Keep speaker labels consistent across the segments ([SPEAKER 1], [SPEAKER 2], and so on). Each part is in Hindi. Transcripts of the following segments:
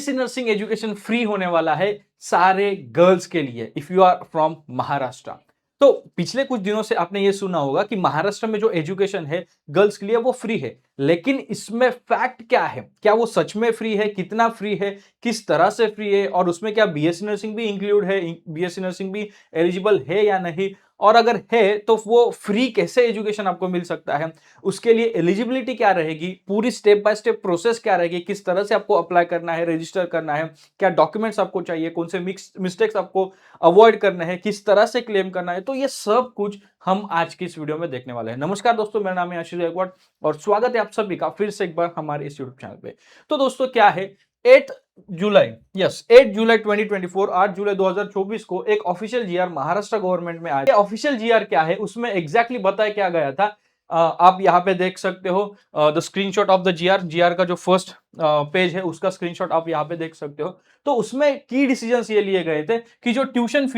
[SPEAKER 1] बीएससी नर्सिंग एजुकेशन फ्री होने वाला है सारे गर्ल्स के लिए if you are from Maharashtra. तो पिछले कुछ दिनों से आपने ये सुना होगा कि महाराष्ट्र में जो एजुकेशन है गर्ल्स के लिए वो फ्री है, लेकिन इसमें फैक्ट क्या है, क्या वो सच में फ्री है, कितना फ्री है, किस तरह से फ्री है, और उसमें क्या बीएससी नर्सिंग भी इंक्लूड है, बीएससी नर्सिंग भी एलिजिबल है या नहीं, और अगर है तो वो फ्री कैसे एजुकेशन आपको मिल सकता है, उसके लिए एलिजिबिलिटी क्या रहेगी, पूरी स्टेप बाय स्टेप प्रोसेस क्या रहेगी, किस तरह से आपको अप्लाई करना है, रजिस्टर करना है, क्या डॉक्यूमेंट्स आपको चाहिए, कौन से मिस्टेक्स आपको अवॉइड करने हैं, किस तरह से क्लेम करना है, तो ये सब कुछ हम आज की इस वीडियो में देखने वाले हैं। नमस्कार दोस्तों, मेरा नाम है आशीष गायकवाड़ और स्वागत है आप सभी का फिर से एक बार हमारे इस यूट्यूब चैनल पे। तो दोस्तों क्या है, 8 जुलाई 8 जुलाई 2024 8 जुलाई 2024 को एक ऑफिशियल जीआर महाराष्ट्र गवर्नमेंट में आया। ऑफिशियल जीआर क्या है, उसमें एग्जैक्टली बताया क्या गया था, आप यहाँ पे देख सकते हो the screenshot of the GR का जो फर्स्ट पेज है उसका स्क्रीनशॉट आप यहाँ पे देख सकते हो। तो उसमें की डिसीजंस ये लिए गए थे कि जो ट्यूशन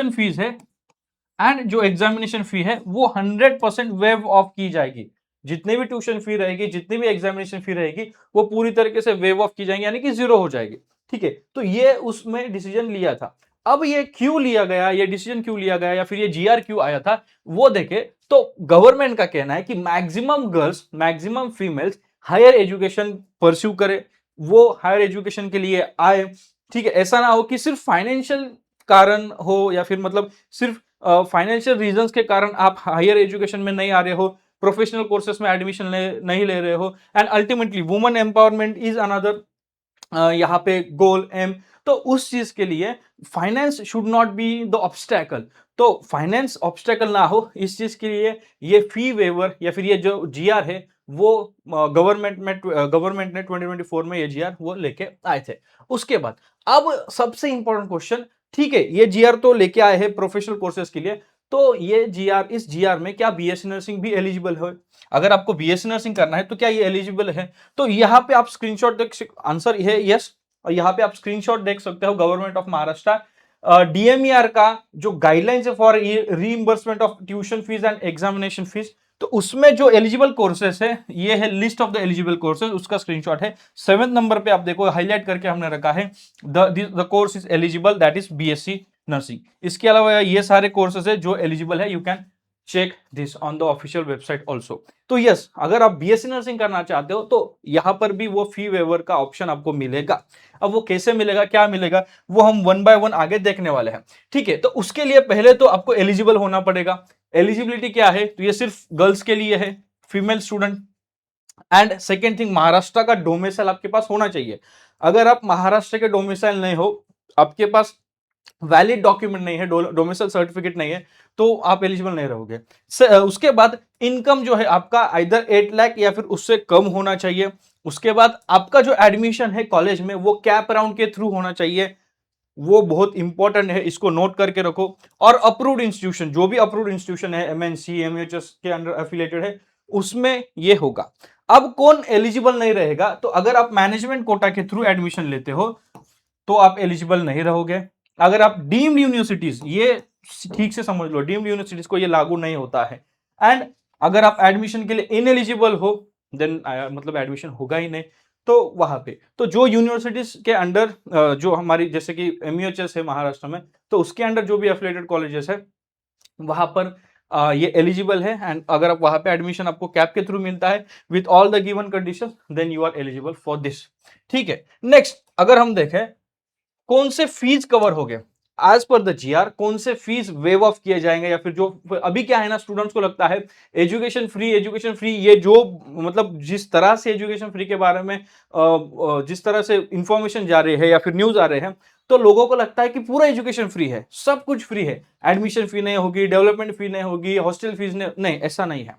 [SPEAKER 1] फीस है एंड जो एग्जामिनेशन फी है वो 100% वेव ऑफ की जाएगी। जितनी भी ट्यूशन फी रहेगी, जितनी भी एग्जामिनेशन फी रहेगी, वो पूरी तरीके से वेव ऑफ की जाएंगी, यानी कि जीरो हो जाएगी। ठीक है, तो ये उसमें डिसीजन लिया था। अब ये क्यों लिया गया, ये डिसीजन क्यों लिया गया, या फिर ये जीआर क्यों आया था, वो देखे तो गवर्नमेंट का कहना है कि maximum girls, maximum females higher education pursue करे, वो हायर एजुकेशन के लिए आए। ठीक है, ऐसा ना हो कि सिर्फ फाइनेंशियल कारण हो, या फिर मतलब सिर्फ फाइनेंशियल रीजंस के कारण आप हायर एजुकेशन में नहीं आ रहे हो, प्रोफेशनल कोर्सेस में एडमिशन नहीं ले रहे हो, and ultimately women empowerment is another यहाँ पे गोल एम। तो उस चीज के लिए finance should not be the obstacle. तो फाइनेंस ऑब्स्टेकल ना हो, इस चीज के लिए ये फी वेवर या फिर ये जो जीआर है वो गवर्नमेंट ने 2024 में ये जीआर वो लेके आए थे। उसके बाद अब सबसे इंपॉर्टेंट क्वेश्चन, ठीक है ये जीआर तो लेके आए हैं प्रोफेशनल कोर्सेज के लिए, तो ये जीआर, इस जीआर में क्या बीएससी नर्सिंग भी एलिजिबल है? अगर आपको बीएससी नर्सिंग करना है तो क्या ये एलिजिबल है? तो यहाँ पे आप स्क्रीनशॉट देख, आंसर है यस। और यहाँ पे आप स्क्रीनशॉट देख सकते हो गवर्नमेंट ऑफ महाराष्ट्र डीएमईआर का जो गाइडलाइंस है for reimbursement of tuition fees and examination fees. तो उसमें जो एलिजिबल कोर्सेस है, ये है list of the eligible courses, उसका स्क्रीनशॉट है। 7th नंबर पे आप देखो हाईलाइट करके हमने रखा है the course is eligible, that is BSc nursing. इसके अलावा ये सारे कोर्सेज है जो एलिजिबल है, you can check this on the official website also. तो यस, अगर आप बीएससी नर्सिंग करना चाहते हो तो यहां पर भी वो फी वेवर का ऑप्शन आपको मिलेगा। अब वो कैसे मिलेगा, क्या मिलेगा, वो हम वन बाय वन आगे देखने वाले हैं। ठीक है, तो उसके लिए पहले तो आपको एलिजिबल होना पड़ेगा। एलिजिबिलिटी क्या है, तो ये सिर्फ गर्ल्स के लिए है, female student. And second thing, Maharashtra का डोमिसाइल आपके पास होना चाहिए। अगर आप महाराष्ट्र के डोमिसाइल नहीं हो, आपके पास वैलिड डॉक्यूमेंट नहीं है, डोमिसाइल सर्टिफिकेट नहीं है, तो आप एलिजिबल नहीं रहोगे। उसके बाद इनकम जो है आपका इधर 8 लाख या फिर उससे कम होना चाहिए। उसके बाद आपका जो एडमिशन है कॉलेज में वो कैप राउंड के थ्रू होना चाहिए, वो बहुत इंपॉर्टेंट है, इसको नोट करके रखो। और अप्रूव्ड इंस्टीट्यूशन, जो भी अप्रूव्ड इंस्टीट्यूशन है एमएनसी एमएचएस के अंडर एफिलिएटेड है, उसमें ये होगा। अब कौन एलिजिबल नहीं रहेगा, तो अगर आप मैनेजमेंट कोटा के थ्रू एडमिशन लेते हो तो आप एलिजिबल नहीं रहोगे। अगर आप डीम्ड यूनिवर्सिटीज, ये ठीक से समझ लो, डीम्ड यूनिवर्सिटीज को ये लागू नहीं होता है। एंड अगर आप एडमिशन के लिए इनएलिजिबल हो, देन मतलब एडमिशन होगा ही नहीं। तो वहां पे तो जो यूनिवर्सिटीज के अंडर जो हमारी जैसे कि एमयूएचएस है महाराष्ट्र में, तो उसके अंडर जो भी एफिलिएटेड कॉलेजेस है वहां पर ये एलिजिबल है। एंड अगर आप वहां पे एडमिशन आपको कैप के थ्रू मिलता है with all the given condition, then you are eligible for this. ठीक है, नेक्स्ट अगर हम देखें कौन से फीस कवर हो गए एज पर द जीआर, कौन से फीस वेव ऑफ किए जाएंगे, या फिर जो अभी क्या है ना, स्टूडेंट्स को लगता है एजुकेशन फ्री, ये जो मतलब जिस तरह से एजुकेशन फ्री के बारे में जिस तरह से इंफॉर्मेशन जा रही है या फिर न्यूज आ रहे हैं, तो लोगों को लगता है कि पूरा एजुकेशन फ्री है, सब कुछ फ्री है, एडमिशन फी नहीं होगी, डेवलपमेंट फी नहीं होगी, हॉस्टल फीस नहीं, ऐसा नहीं है।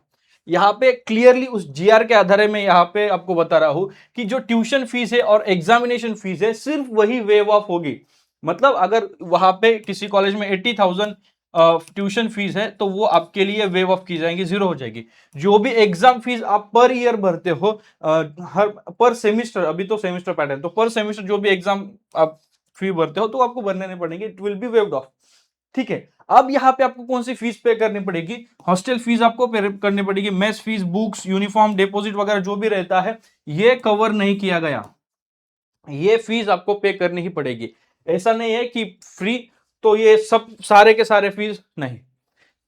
[SPEAKER 1] यहाँ पे क्लियरली उस जीआर के आधार में यहाँ पे आपको बता रहा हूं कि जो ट्यूशन फीस है और एग्जामिनेशन फीस है सिर्फ वही वेव ऑफ होगी। मतलब अगर वहां पे किसी कॉलेज में 80,000 ट्यूशन फीस है तो वो आपके लिए वेव ऑफ की जाएंगी, जीरो हो जाएगी। जो भी एग्जाम फीस आप पर ईयर भरते हो, हर पर सेमिस्टर, अभी तो सेमिस्टर पैटर्न, तो पर सेमिस्टर जो भी एग्जाम आप फी भरते हो तो आपको भरने नहीं पड़ेंगे, it will be waived of. ठीक है, अब यहाँ पे आपको कौन सी फीस पे करनी पड़ेगी, हॉस्टल फीस आपको पे करनी पड़ेगी, mess fees, books, uniform, deposit वगैरह जो भी रहता है ये कवर नहीं किया गया। ये फीस आपको पे करनी ही पड़ेगी। ऐसा नहीं है कि फ्री, तो ये सब सारे के सारे फीस नहीं,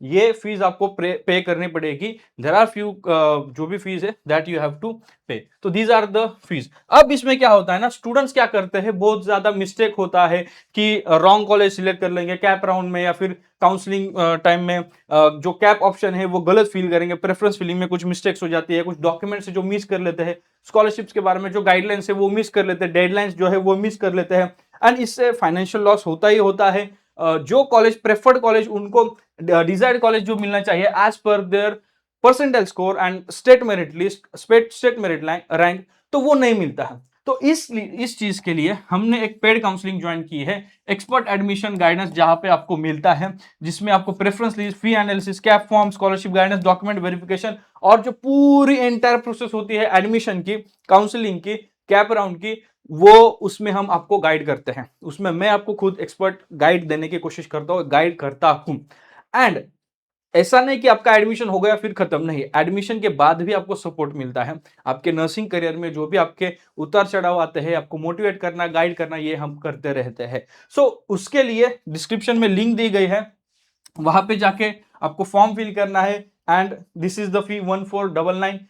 [SPEAKER 1] ये फीस आपको पे करनी पड़ेगी। देयर आर फ्यू जो भी फीस है दैट यू हैव टू पे। तो दीज आर द फीस। अब इसमें क्या होता है ना, स्टूडेंट्स क्या करते हैं, बहुत ज्यादा मिस्टेक होता है कि रॉन्ग कॉलेज सिलेक्ट कर लेंगे कैप राउंड में, या फिर काउंसलिंग टाइम में जो कैप ऑप्शन है वो गलत फील करेंगे, प्रेफरेंस फिलिंग में कुछ मिस्टेक्स हो जाती है, कुछ डॉक्यूमेंट्स जो मिस कर लेते हैं, स्कॉलरशिप्स के बारे में जो गाइडलाइंस है वो मिस कर लेते हैं, डेडलाइंस जो है वो मिस कर लेते हैं, एंड इससे फाइनेंशियल लॉस होता ही होता है। जो कॉलेज प्रेफर्ड कॉलेज उनको डिजायर्ड कॉलेज जो मिलना चाहिए as per their percentile score and state merit list, state merit rank, तो वो नहीं मिलता है। तो इस चीज के लिए हमने एक पेड काउंसलिंग ज्वाइन की है, एक्सपर्ट एडमिशन गाइडेंस, जहां पे आपको मिलता है, जिसमें आपको preference list, fee analysis, CAP form, scholarship guidance, document verification, और जो पूरी एंटायर प्रोसेस होती है एडमिशन की, काउंसलिंग की, कैप राउंड की, वो उसमें हम आपको गाइड करते हैं। उसमें मैं आपको खुद एक्सपर्ट गाइड देने की कोशिश करता हूं, गाइड करता हूं। एंड ऐसा नहीं कि आपका एडमिशन हो गया फिर खत्म, नहीं, एडमिशन के बाद भी आपको सपोर्ट मिलता है। आपके नर्सिंग करियर में जो भी आपके उतार चढ़ाव आते हैं, आपको मोटिवेट करना, गाइड करना, ये हम करते रहते हैं। सो उसके लिए डिस्क्रिप्शन में लिंक दी गई है, वहां पे जाके आपको फॉर्म फिल करना है, and this is the fee 1499।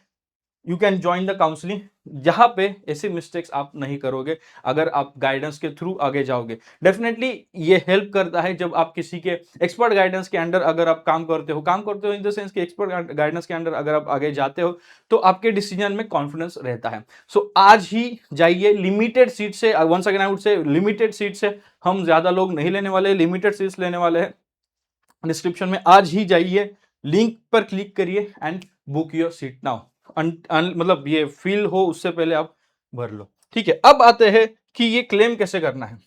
[SPEAKER 1] You can join the counselling, जहां पे ऐसे मिस्टेक्स आप नहीं करोगे अगर आप गाइडेंस के थ्रू आगे जाओगे। डेफिनेटली ये हेल्प करता है जब आप किसी के एक्सपर्ट गाइडेंस के अंडर अगर आप काम करते हो इन द सेंस कि एक्सपर्ट गाइडेंस के अंडर अगर आप आगे जाते हो तो आपके डिसीजन में कॉन्फिडेंस रहता है। सो आज ही जाइए, लिमिटेड सीट से, once again I would say limited seat से, हम ज्यादा लोग नहीं लेने वाले, लिमिटेड सीट्स लेने वाले हैं। डिस्क्रिप्शन में आज ही जाइए, लिंक पर क्लिक करिए and book your seat now. मतलब ये फील हो उससे पहले आप भर लो, ठीक है। अब आते हैं कि ये क्लेम कैसे करना है,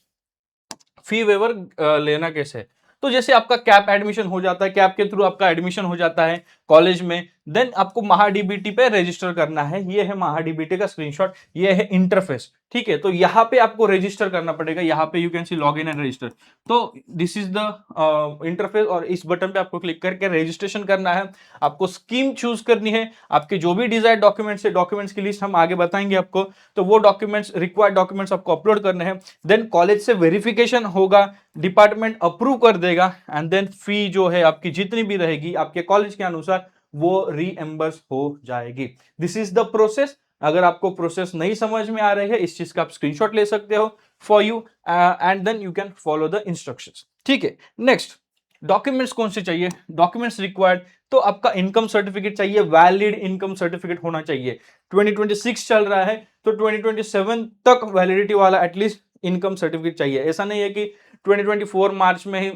[SPEAKER 1] फी वेवर लेना कैसे है। तो जैसे आपका कैप एडमिशन हो जाता है, कैप के थ्रू आपका एडमिशन हो जाता है कॉलेज में, देन आपको महाडीबीटी पे रजिस्टर करना है। ये है महाडीबीटी का स्क्रीनशॉट, ये है इंटरफेस, ठीक है। तो यहाँ पे आपको रजिस्टर करना पड़ेगा, यहाँ पे you can see log in and register. तो दिस इज द इंटरफेस, और इस बटन पे आपको क्लिक करके रजिस्ट्रेशन करना है। आपको स्कीम चूज करनी है, आपके जो भी डिजायर्ड डॉक्यूमेंट्स है, डॉक्यूमेंट्स की लिस्ट हम आगे बताएंगे आपको, तो वो डॉक्यूमेंट्स, रिक्वायर्ड डॉक्यूमेंट्स आपको अपलोड करने हैं। देन कॉलेज से वेरिफिकेशन होगा, डिपार्टमेंट अप्रूव कर देगा, एंड देन फी जो है आपकी जितनी भी रहेगी आपके कॉलेज के अनुसार वो रीएम्बर्स हो जाएगी। This is the process. अगर आपको प्रोसेस नहीं समझ में आ रही है, इस चीज का आप स्क्रीनशॉट ले सकते हो for you, and then you can follow the instructions, ठीक है। नेक्स्ट, डॉक्यूमेंट्स कौन से चाहिए, डॉक्यूमेंट्स रिक्वायर्ड, तो आपका इनकम सर्टिफिकेट चाहिए, वैलिड इनकम सर्टिफिकेट होना चाहिए। 2026 चल रहा है तो 2027 तक वैलिडिटी वाला एटलीस्ट इनकम सर्टिफिकेट चाहिए। ऐसा नहीं है कि 2024 मार्च में ही,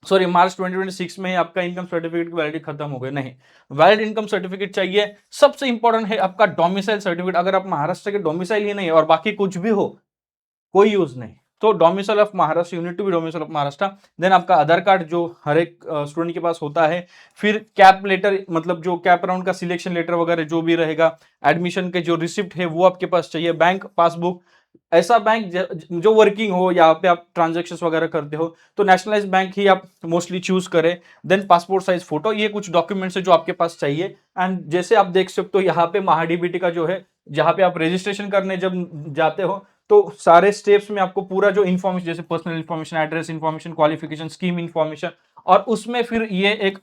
[SPEAKER 1] सॉरी मार्च 2026 में ही आपका इनकम सर्टिफिकेट की वैलिडिटी खत्म हो गई, नहीं, वैलिड इनकम सर्टिफिकेट चाहिए। सबसे इंपॉर्टेंट है आपका डोमिसाइल सर्टिफिकेट। अगर आप महाराष्ट्र के डोमिसाइल ही नहीं है और बाकी कुछ भी हो, कोई यूज नहीं। तो domicile of Maharashtra, you need to be domicile of Maharashtra. Then आपका आधार कार्ड जो हर एक स्टूडेंट के पास होता है। फिर कैप लेटर, मतलब जो कैप राउंड का सिलेक्शन लेटर वगैरह जो भी रहेगा, एडमिशन के जो रिसिप्ट है वो आपके पास चाहिए। बैंक पासबुक, ऐसा बैंक जो वर्किंग हो, यहाँ पे आप ट्रांजेक्शन वगैरह करते हो तो नेशनलाइज बैंक ही आप मोस्टली चूज करें। देन पासपोर्ट साइज फोटो, ये कुछ डॉक्यूमेंट्स है जो आपके पास चाहिए। एंड जैसे आप देख सकते हो यहाँ पे महाडीबीटी का जो है, जहां पे आप रजिस्ट्रेशन करने जब जाते हो तो सारे स्टेप्स में आपको पूरा जो इन्फॉर्मेशन, जैसे personal information, address information, qualification, scheme information, और उसमें फिर ये एक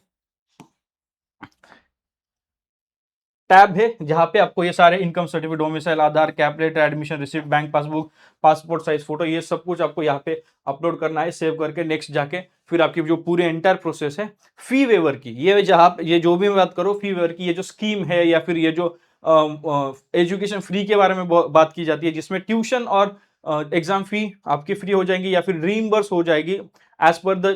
[SPEAKER 1] टैब है जहां पे आपको ये सारे income certificate, domicile, Aadhaar, CAP letter, admission receipt, bank passbook, passport size photo, ये सब कुछ आपको यहाँ पे अपलोड करना है। सेव करके नेक्स्ट जाके फिर आपकी जो पूरी एंटायर प्रोसेस है फी वेवर की, ये जहां ये जो भी मैं बात करूँ फी वेवर की, ये जो स्कीम है या फिर ये जो एजुकेशन फ्री के बारे में बात की जाती है, जिसमें ट्यूशन और एग्जाम फी आपकी फ्री हो जाएंगी या फिर रीइंबर्स हो जाएगी एज पर द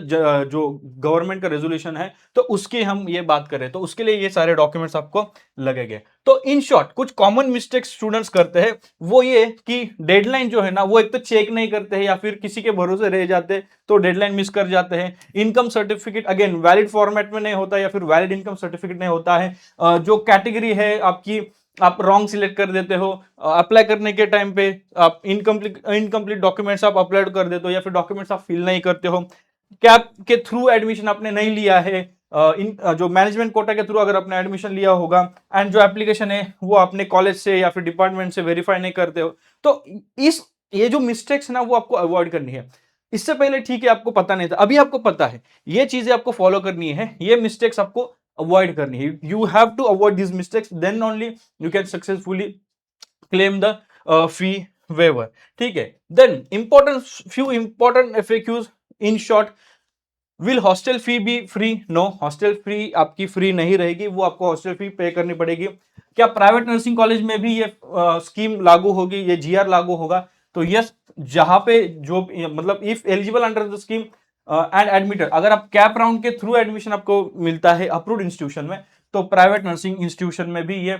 [SPEAKER 1] जो गवर्नमेंट का रेजोल्यूशन है, तो उसकी हम ये बात करें तो उसके लिए ये सारे डॉक्यूमेंट्स आपको लगेंगे। तो इन शॉर्ट कुछ कॉमन मिस्टेक्स स्टूडेंट्स करते हैं, वो ये कि डेडलाइन जो है ना वो एक तो चेक नहीं करते हैं या फिर किसी के भरोसे रह जाते हैं तो डेडलाइन मिस कर जाते हैं। Income certificate again valid format में नहीं होता या फिर वैलिड इनकम सर्टिफिकेट नहीं होता है। जो कैटेगरी है आपकी, आप रॉन्ग सिलेक्ट कर देते हो। अप्लाई करने के टाइम पे आप इनकम्प्लीट डॉक्यूमेंट्स आप अपलोड कर देते हो या फिर डॉक्यूमेंट्स आप फिल नहीं करते हो। कैप के थ्रू एडमिशन आपने नहीं लिया है, जो मैनेजमेंट कोटा के थ्रू अगर आपने एडमिशन लिया होगा, एंड जो एप्लीकेशन है वो आपने कॉलेज से या फिर डिपार्टमेंट से वेरीफाई नहीं करते हो, तो इस ये जो मिस्टेक्स ना वो आपको अवॉइड करनी है। इससे पहले ठीक है आपको पता नहीं था, अभी आपको पता है, ये चीजें आपको फॉलो करनी है, ये मिस्टेक्स आपको अवॉइड करनी है। You have to avoid this mistakes, then only you can successfully claim the fee waiver. ठीक है, then important, few important FAQs in short. Will hostel fee be free? No, hostel fee आपकी फ्री नहीं रहेगी, वो आपको हॉस्टल फी पे करनी पड़ेगी। क्या प्राइवेट नर्सिंग कॉलेज में भी ये स्कीम लागू होगी, ये जीआर लागू होगा? तो यस, जहां पे जो मतलब if eligible under the scheme and admitted, अगर आप कैप राउंड के थ्रू एडमिशन आपको मिलता है अप्रूव्ड इंस्टीट्यूशन में, तो प्राइवेट नर्सिंग इंस्टीट्यूशन में भी ये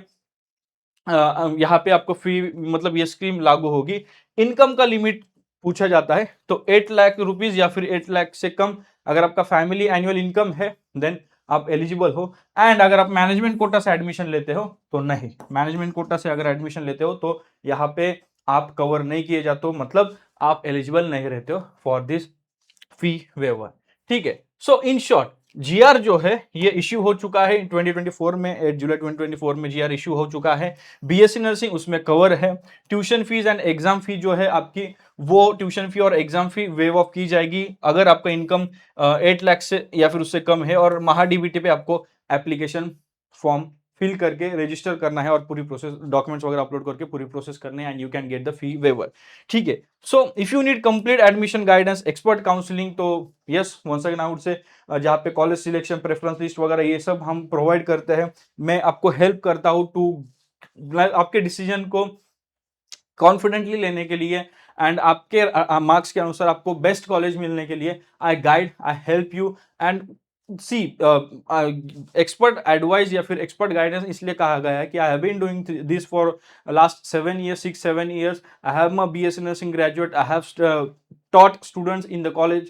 [SPEAKER 1] यहाँ पे आपको फ्री मतलब ये स्कीम लागू होगी। इनकम का लिमिट पूछा जाता है, तो 8 लाख रुपीज या फिर 8 लाख से कम अगर आपका फैमिली एनुअल इनकम है देन आप एलिजिबल हो। एंड अगर आप मैनेजमेंट कोटा से एडमिशन लेते हो तो नहीं, मैनेजमेंट कोटा से अगर एडमिशन लेते हो तो यहाँ पे आप कवर नहीं किए जाते हो, मतलब आप एलिजिबल नहीं रहते हो फॉर दिस फी वेवर। ठीक है, सो इन शॉर्ट जीआर जो है ये इश्यू हो चुका है 2024 में, 8 जुलाई 2024 में जीआर इश्यू हो चुका है। बीएससी नर्सिंग उसमें कवर है। ट्यूशन फीस एंड एग्जाम फी जो है आपकी, वो ट्यूशन फी और एग्जाम फी वेव ऑफ की जाएगी अगर आपका इनकम 8 लाख से या फिर उससे कम है, और महाडीबीटी पे आपको एप्लीकेशन फॉर्म फिल करके रजिस्टर करना है और पूरी प्रोसेस, डॉक्यूमेंट्स वगैरह अपलोड करके पूरी प्रोसेस करने हैं, and you can get the fee waiver. ठीक है, so if you need complete admission guidance, expert counselling, तो यस वंस अगेन आउट से जहाँ पे कॉलेज सिलेक्शन, प्रेफरेंस लिस्ट वगैरह ये सब हम प्रोवाइड करते हैं। मैं आपको हेल्प करता हूँ टू आपके डिसीजन को कॉन्फिडेंटली लेने के लिए, एंड आपके मार्क्स के अनुसार आपको बेस्ट कॉलेज मिलने के लिए I guide, I help you. And see, expert advice या फिर एक्सपर्ट गाइडेंस इसलिए कहा गया है कि I have been doing this for last 7 years, 6-7 years। I have my BSc nursing graduate, I have taught students in the college,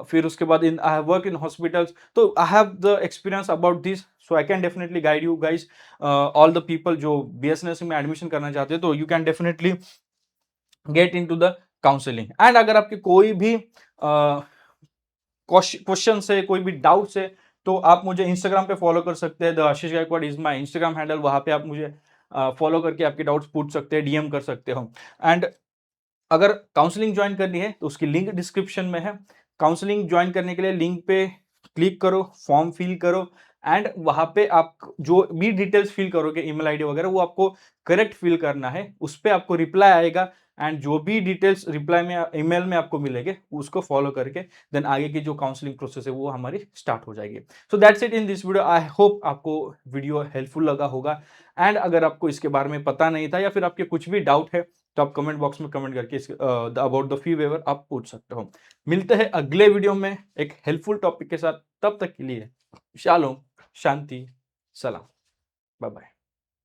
[SPEAKER 1] फिर उसके बाद in I have work in hospitals, तो I have the experience about this, so I can definitely guide you guys, all the people जो बीएससी नर्सिंग में एडमिशन करना चाहते हैं, तो you can definitely get into the counselling. And अगर आपके कोई भी क्वेश्चन है, कोई भी डाउट्स है, तो आप मुझे इंस्टाग्राम पे फॉलो कर सकते हैं। The Ashish Gaikwad is my Instagram handle, वहां पे आप मुझे फॉलो करके आपके डाउट्स पूछ सकते हैं, डीएम कर सकते हो। एंड अगर काउंसलिंग ज्वाइन करनी है तो उसकी लिंक डिस्क्रिप्शन में है। काउंसलिंग ज्वाइन करने के लिए लिंक पे क्लिक करो, फॉर्म फिल करो, एंड वहां पे आप जो भी डिटेल्स फिल करोगे, ईमेल आईडी वगैरह, वो आपको करेक्ट फिल करना है। उस पर आपको रिप्लाई आएगा, एंड जो भी डिटेल्स रिप्लाई में, ईमेल में आपको मिलेंगे, उसको फॉलो करके देन आगे की जो काउंसलिंग प्रोसेस है वो हमारी स्टार्ट हो जाएगी। So that's it in this video. I hope आपको वीडियो हेल्पफुल लगा होगा। एंड अगर आपको इसके बारे में पता नहीं था या फिर आपके कुछ भी डाउट है, तो आप कमेंट बॉक्स में कमेंट करके अबाउट द फी वेवर आप पूछ सकते हो। मिलते हैं अगले वीडियो में एक हेल्पफुल टॉपिक के साथ, तब तक के लिए शालोम, शांति, सलाम, बाय बाय।